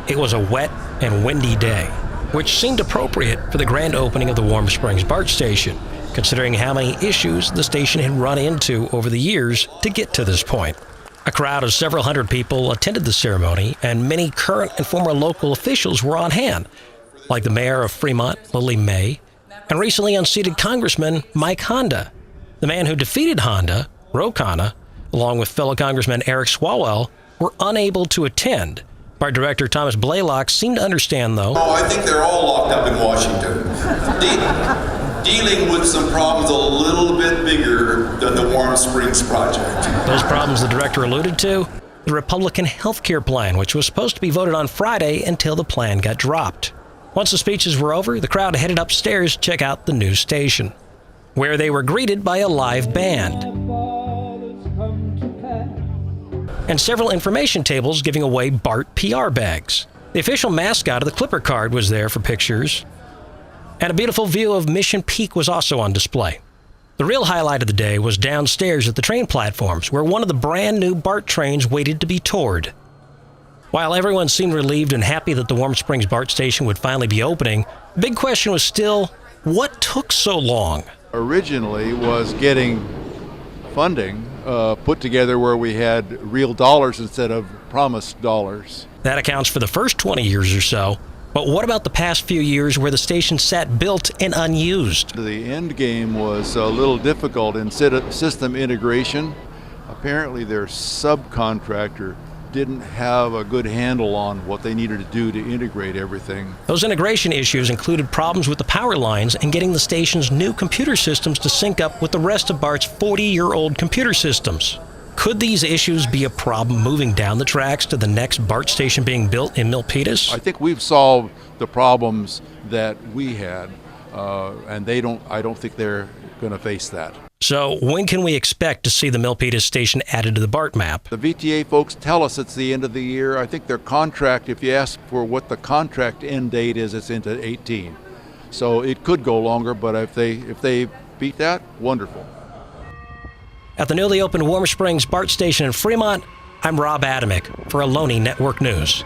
It was a wet and windy day, which seemed appropriate for the grand opening of the Warm Springs BART station, considering how many issues the station had run into over the years to get to this point. A crowd of several hundred people attended the ceremony, and many current and former local officials were on hand, like the mayor of Fremont, Lily May, and recently unseated Congressman Mike Honda. The man who defeated Honda, Ro Khanna, along with fellow Congressman Eric Swalwell, were unable to attend. BART Director Tom Blalock seemed to understand, though. Oh, I think they're all locked up in Washington, dealing with some problems a little bit bigger than the Warm Springs project. Those problems the director alluded to? The Republican health care plan, which was supposed to be voted on Friday until the plan got dropped. Once the speeches were over, the crowd headed upstairs to check out the news station, where they were greeted by a live band and several information tables giving away BART PR bags. The official mascot of the Clipper card was there for pictures, and a beautiful view of Mission Peak was also on display. The real highlight of the day was downstairs at the train platforms, where one of the brand new BART trains waited to be toured. While everyone seemed relieved and happy that the Warm Springs BART station would finally be opening, the big question was still, what took so long? Originally was getting funding put together where we had real dollars instead of promised dollars. That accounts for the first 20 years or so. But what about the past few years where the station sat built and unused? The end game was a little difficult in system integration. Apparently their subcontractor didn't have a good handle on what they needed to do to integrate everything. Those integration issues included problems with the power lines and getting the station's new computer systems to sync up with the rest of BART's 40-year-old computer systems. Could these issues be a problem moving down the tracks to the next BART station being built in Milpitas? I think we've solved the problems that we had, and I don't think they're going to face that. So when can we expect to see the Milpitas station added to the BART map? The VTA folks tell us it's the end of the year. I think their contract, if you ask for what the contract end date is, it's into 18. So it could go longer, but if they beat that, wonderful. At the newly opened Warm Springs BART station in Fremont, I'm Rob Adamick for Ohlone Network News.